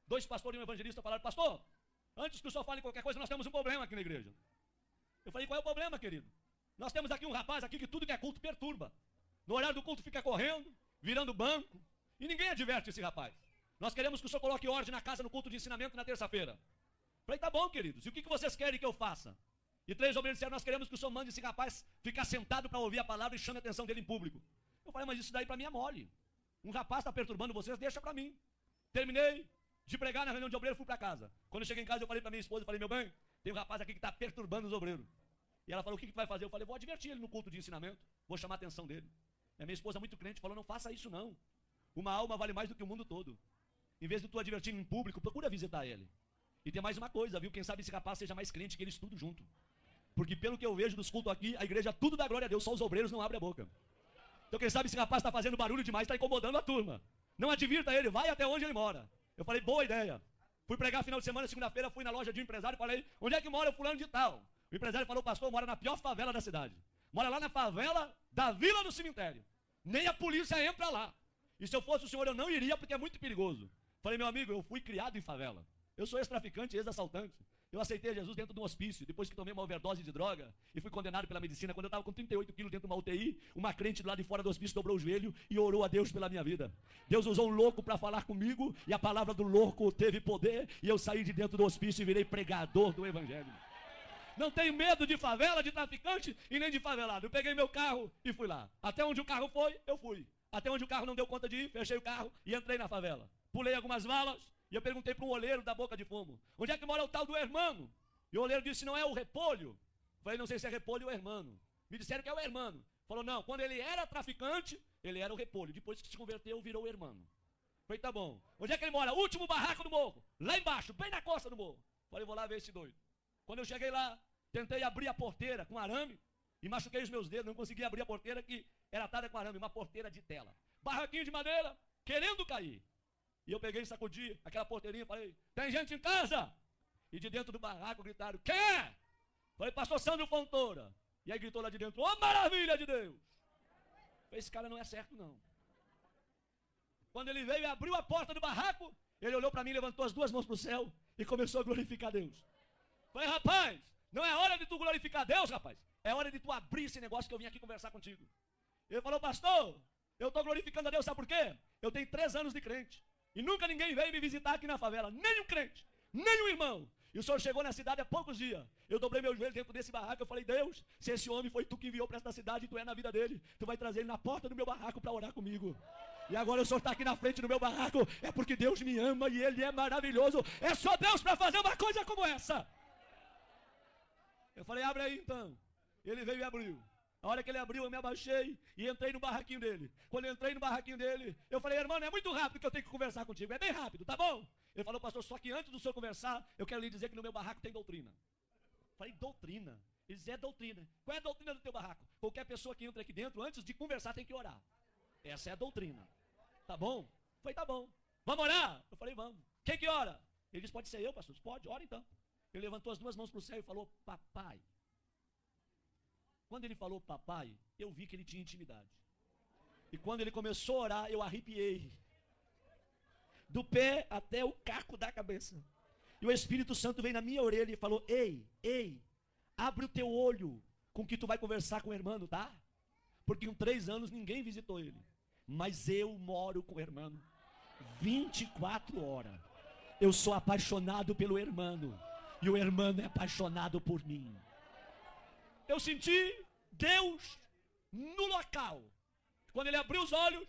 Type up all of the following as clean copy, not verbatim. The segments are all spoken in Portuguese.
Dois pastores e um evangelista falaram: pastor, antes que o senhor fale qualquer coisa, nós temos um problema aqui na igreja. Eu falei: qual é o problema, querido? Nós temos aqui um rapaz aqui que tudo que é culto perturba. No horário do culto fica correndo, virando banco, e ninguém adverte esse rapaz. Nós queremos que o senhor coloque ordem na casa no culto de ensinamento na terça-feira. Falei: tá bom, queridos, e o que vocês querem que eu faça? E 3 obreiros disseram: nós queremos que o senhor mande esse rapaz ficar sentado para ouvir a palavra e chame a atenção dele em público. Eu falei: mas isso daí para mim é mole. Um rapaz está perturbando vocês, deixa para mim. Terminei de pregar na reunião de obreiro, fui para casa. Quando eu cheguei em casa, eu falei para minha esposa, eu falei: meu bem, tem um rapaz aqui que está perturbando os obreiros. E ela falou: o que tu vai fazer? Eu falei: vou advertir ele no culto de ensinamento, vou chamar a atenção dele. E a minha esposa, muito crente, falou: não faça isso não. Uma alma vale mais do que o mundo todo. Em vez de tu advertir em público, procura visitar ele. E tem mais uma coisa, viu? Quem sabe esse rapaz seja mais crente que eles tudo junto. Porque pelo que eu vejo dos cultos aqui, a igreja tudo dá glória a Deus, só os obreiros não abrem a boca. Então quem sabe esse rapaz está fazendo barulho demais, está incomodando a turma. Não advirta ele, vai até onde ele mora. Eu falei: boa ideia. Fui pregar final de semana, segunda-feira, fui na loja de um empresário e falei: onde é que mora o fulano de tal? O empresário falou: pastor, mora na pior favela da cidade. Mora lá na favela da Vila do Cemitério. Nem a polícia entra lá. E se eu fosse o senhor, eu não iria porque é muito perigoso. Falei: meu amigo, eu fui criado em favela. Eu sou ex-traficante, ex-assaltante. Eu aceitei Jesus dentro de um hospício, depois que tomei uma overdose de droga e fui condenado pela medicina. Quando eu estava com 38 quilos dentro de uma UTI, uma crente do lado de fora do hospício dobrou o joelho e orou a Deus pela minha vida. Deus usou um louco para falar comigo e a palavra do louco teve poder e eu saí de dentro do hospício e virei pregador do evangelho. Não tenho medo de favela, de traficante e nem de favelado. Eu peguei meu carro e fui lá. Até onde o carro foi, eu fui. Até onde o carro não deu conta de ir, fechei o carro e entrei na favela. Pulei algumas valas e eu perguntei para um oleiro da Boca de Fumo: onde é que mora o tal do hermano? E o oleiro disse: não é o repolho? Falei: não sei se é repolho ou hermano. Me disseram que é o hermano. Falou: não, quando ele era traficante, ele era o repolho. Depois que se converteu, virou o hermano. Falei: tá bom. Onde é que ele mora? Último barraco do morro. Lá embaixo, bem na costa do morro. Falei: vou lá ver esse doido. Quando eu cheguei lá, tentei abrir a porteira com arame e machuquei os meus dedos. Não consegui abrir a porteira que era atada com arame, uma porteira de tela. Barraquinho de madeira, querendo cair. E eu peguei e sacudi aquela porteirinha e falei: tem gente em casa? E de dentro do barraco gritaram: quem é? Falei: pastor Sandro Fontoura. E aí gritou lá de dentro: ô maravilha de Deus! Falei: esse cara não é certo não. Quando ele veio e abriu a porta do barraco, ele olhou para mim, levantou as duas mãos para o céu e começou a glorificar Deus. Falei: rapaz, não é hora de tu glorificar Deus, rapaz. É hora de tu abrir esse negócio que eu vim aqui conversar contigo. Ele falou: pastor, eu estou glorificando a Deus, sabe por quê? Eu tenho 3 anos de crente e nunca ninguém veio me visitar aqui na favela, nem um crente, nem um irmão. E o senhor chegou na cidade há poucos dias. Eu dobrei meu joelho dentro desse barraco. Eu falei: Deus, se esse homem foi tu que enviou para esta cidade e tu é na vida dele, tu vai trazer ele na porta do meu barraco para orar comigo. E agora o senhor está aqui na frente do meu barraco. É porque Deus me ama e ele é maravilhoso. É só Deus para fazer uma coisa como essa. Eu falei: abre aí então. Ele veio e abriu. A hora que ele abriu, eu me abaixei e entrei no barraquinho dele. Quando eu entrei no barraquinho dele, eu falei: irmão, é muito rápido que eu tenho que conversar contigo. É bem rápido, tá bom? Ele falou: pastor, só que antes do senhor conversar, eu quero lhe dizer que no meu barraco tem doutrina. Eu falei: doutrina? Ele disse: é doutrina. Qual é a doutrina do teu barraco? Qualquer pessoa que entra aqui dentro, antes de conversar, tem que orar. Essa é a doutrina. Tá bom? Eu falei: tá bom. Vamos orar? Eu falei: vamos. Quem que ora? Ele disse: pode ser eu, pastor. Pode, ora então. Ele levantou as 2 mãos para o céu e falou: papai. Quando ele falou papai, eu vi que ele tinha intimidade. E quando ele começou a orar, eu arrepiei. Do pé até o caco da cabeça. E o Espírito Santo veio na minha orelha e falou: ei, abre o teu olho com que tu vai conversar com o irmão, tá? Porque em 3 anos ninguém visitou ele. Mas eu moro com o irmão 24 horas. Eu sou apaixonado pelo irmão. E o irmão é apaixonado por mim. Eu senti Deus no local. Quando ele abriu os olhos,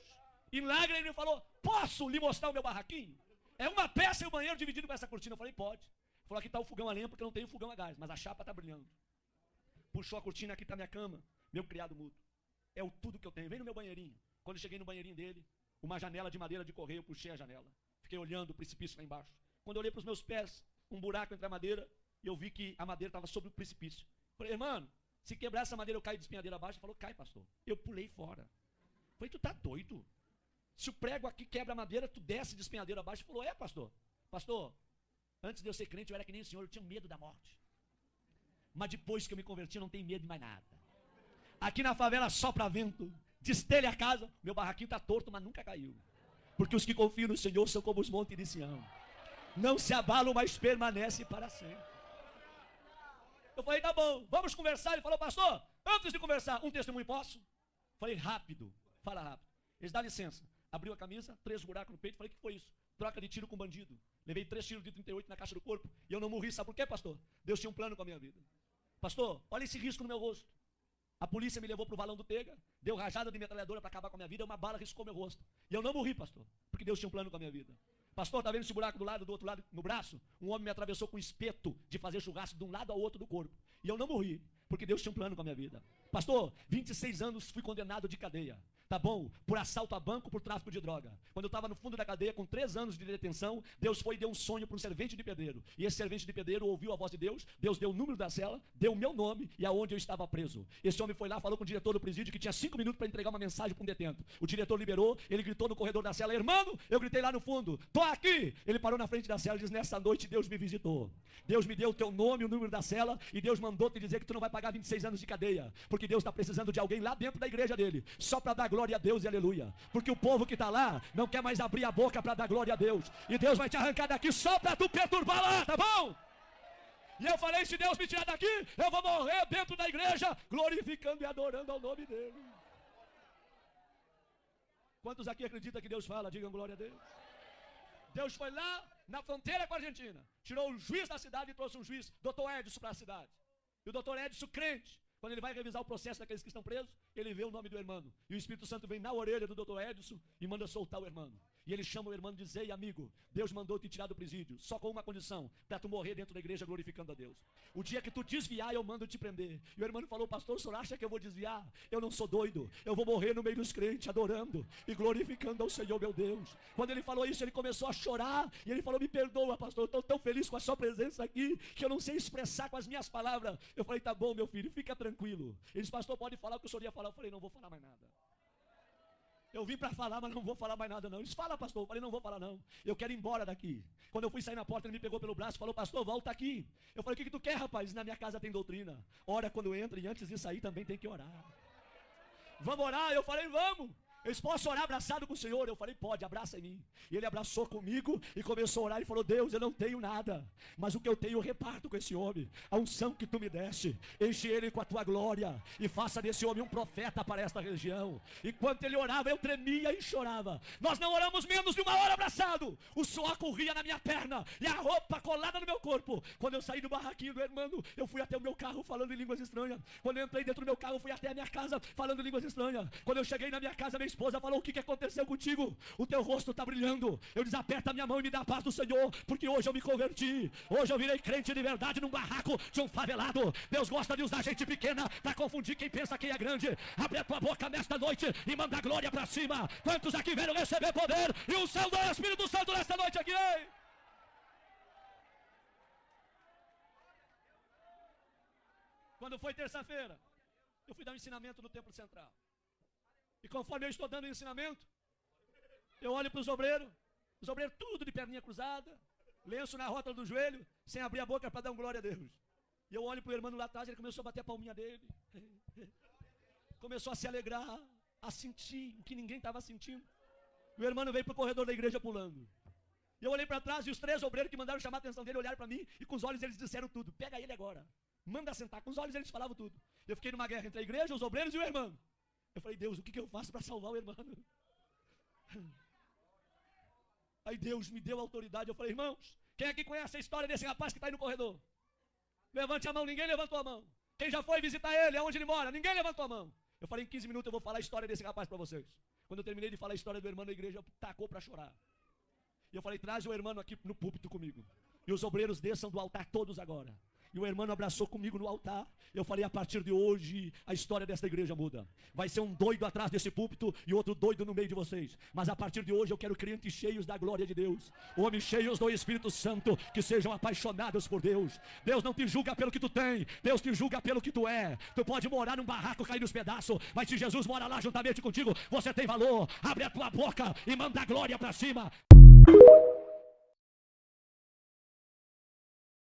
em lágrimas, ele me falou: posso lhe mostrar o meu barraquinho? É uma peça e o banheiro dividido com essa cortina. Eu falei: pode. Ele falou: aqui está o fogão a lenha, porque eu não tenho fogão a gás, mas a chapa está brilhando. Puxou a cortina, aqui está minha cama, meu criado mudo. É o tudo que eu tenho. Vem no meu banheirinho. Quando eu cheguei no banheirinho dele, uma janela de madeira de correio, eu puxei a janela. Fiquei olhando o precipício lá embaixo. Quando eu olhei para os meus pés, um buraco entre a madeira, e eu vi que a madeira estava sobre o precipício. Falei: irmão, se quebrar essa madeira, eu caio de espinhadeira abaixo. Ele falou: cai, pastor. Eu pulei fora. Falei: tu tá doido? Se o prego aqui quebra a madeira, tu desce de espinhadeira abaixo. Ele falou: é, pastor. Pastor, antes de eu ser crente, eu era que nem o senhor, eu tinha medo da morte. Mas depois que eu me converti, eu não tenho medo de mais nada. Aqui na favela sopra vento, destelha a casa. Meu barraquinho tá torto, mas nunca caiu. Porque os que confiam no Senhor são como os montes de Sião. não se abalam, mas permanecem para sempre. Eu falei, tá bom, vamos conversar. Ele falou, pastor, antes de conversar, um testemunho posso? Falei, rápido, fala rápido. Eles dão licença. Abriu a camisa, 3 buracos no peito. Falei, o que foi isso? Troca de tiro com bandido. Levei 3 tiros de 38 na caixa do corpo e eu não morri. Sabe por quê, pastor? Deus tinha um plano com a minha vida. Pastor, olha esse risco no meu rosto. A polícia me levou para o valão do Tega, deu rajada de metralhadora para acabar com a minha vida, uma bala riscou meu rosto. E eu não morri, pastor, porque Deus tinha um plano com a minha vida. Pastor, tá vendo esse buraco do outro lado, no braço? Um homem me atravessou com um espeto de fazer churrasco de um lado ao outro do corpo. E eu não morri, porque Deus tinha um plano com a minha vida. Pastor, 26 anos fui condenado de cadeia. Tá bom? Por assalto a banco, por tráfico de droga. Quando eu estava no fundo da cadeia, com 3 anos de detenção, Deus foi e deu um sonho para um servente de pedreiro. E esse servente de pedreiro ouviu a voz de Deus, Deus deu o número da cela, deu o meu nome e aonde eu estava preso. Esse homem foi lá, falou com o diretor do presídio que tinha 5 minutos para entregar uma mensagem para um detento. O diretor liberou, ele gritou no corredor da cela, irmão, eu gritei lá no fundo, tô aqui. Ele parou na frente da cela e disse, nessa noite Deus me visitou. Deus me deu o teu nome, o número da cela, e Deus mandou te dizer que tu não vai pagar 26 anos de cadeia, porque Deus está precisando de alguém lá dentro da igreja dele, só para dar glória a Deus e aleluia. Porque o povo que está lá não quer mais abrir a boca para dar glória a Deus. E Deus vai te arrancar daqui só para tu perturbar lá, tá bom? E eu falei, se Deus me tirar daqui, eu vou morrer dentro da igreja, glorificando e adorando ao nome dele. Quantos aqui acreditam que Deus fala? Digam glória a Deus. Deus foi lá na fronteira com a Argentina, tirou o juiz da cidade e trouxe um juiz, doutor Edson, para a cidade. E o doutor Edson, crente, quando ele vai revisar o processo daqueles que estão presos, ele vê o nome do irmão. E o Espírito Santo vem na orelha do doutor Edson e manda soltar o irmão. E ele chama o irmão e diz, ei amigo, Deus mandou te tirar do presídio, só com uma condição, para tu morrer dentro da igreja glorificando a Deus. O dia que tu desviar, eu mando te prender. E o irmão falou, pastor, o senhor acha que eu vou desviar? Eu não sou doido, eu vou morrer no meio dos crentes, adorando e glorificando ao Senhor meu Deus. Quando ele falou isso, ele começou a chorar, e ele falou, me perdoa pastor, eu estou tão feliz com a sua presença aqui, que eu não sei expressar com as minhas palavras. Eu falei, tá bom meu filho, fica tranquilo. Ele disse, pastor, pode falar o que o senhor ia falar. Eu falei, não vou falar mais nada. Eu vim para falar, mas não vou falar mais nada não. Ele disse, fala pastor. Eu falei, não vou falar não, eu quero ir embora daqui. Quando eu fui sair na porta, ele me pegou pelo braço e falou, pastor, volta aqui. Eu falei, o que tu quer, rapaz? Na minha casa tem doutrina, ora quando entra, e antes de sair também tem que orar. Vamos orar? Eu falei, vamos. Eles posso orar abraçado com o Senhor? Eu falei, pode, abraça em mim. E ele abraçou comigo e começou a orar e falou, Deus, eu não tenho nada, mas o que eu tenho eu reparto com esse homem. A unção que tu me deste, enche ele com a tua glória e faça desse homem um profeta para esta região. Enquanto ele orava, eu tremia e chorava. Nós não oramos menos de 1 hora abraçado. O suor corria na minha perna e a roupa colada no meu corpo. Quando eu saí do barraquinho do irmão, eu fui até o meu carro falando em línguas estranhas. Quando eu entrei dentro do meu carro, eu fui até a minha casa falando em línguas estranhas. Quando eu cheguei na minha casa, minha esposa falou, o que aconteceu contigo? O teu rosto está brilhando. Eu disse, aperta a minha mão e me dá a paz do Senhor, porque hoje eu me converti. Hoje eu virei crente de verdade num barraco de um favelado. Deus gosta de usar gente pequena para confundir quem pensa que é grande. Abre a tua boca nesta noite e manda a glória para cima. Quantos aqui vieram receber poder e o céu do Espírito Santo nesta noite aqui, hein? Quando foi terça-feira, eu fui dar um ensinamento no Templo Central. E conforme eu estou dando o ensinamento, eu olho para os obreiros tudo de perninha cruzada, lenço na rótula do joelho, sem abrir a boca para dar glória a Deus. E eu olho para o irmão lá atrás, ele começou a bater a palminha dele, começou a se alegrar, a sentir o que ninguém estava sentindo. O irmão veio para o corredor da igreja pulando. E eu olhei para trás e os 3 obreiros que mandaram chamar a atenção dele olharam para mim e com os olhos eles disseram tudo, pega ele agora, manda sentar. Com os olhos eles falavam tudo. Eu fiquei numa guerra entre a igreja, os obreiros e o irmão. Eu falei, Deus, o que eu faço para salvar o irmão? Aí Deus me deu autoridade. Eu falei, irmãos, quem aqui conhece a história desse rapaz que está aí no corredor? Levante a mão. Ninguém levantou a mão. Quem já foi visitar ele, aonde ele mora? Ninguém levantou a mão. Eu falei, em 15 minutos eu vou falar a história desse rapaz para vocês. Quando eu terminei de falar a história do irmão na igreja, tacou para chorar. E eu falei, traz o irmão aqui no púlpito comigo. E os obreiros desçam do altar todos agora. E o irmão abraçou comigo no altar. Eu falei, a partir de hoje, a história desta igreja muda. Vai ser um doido atrás desse púlpito e outro doido no meio de vocês. Mas a partir de hoje eu quero crentes cheios da glória de Deus. Homens cheios do Espírito Santo, que sejam apaixonados por Deus. Deus não te julga pelo que tu tem, Deus te julga pelo que tu é. Tu pode morar num barraco, cair nos pedaços, mas se Jesus mora lá juntamente contigo, você tem valor. Abre a tua boca e manda a glória para cima.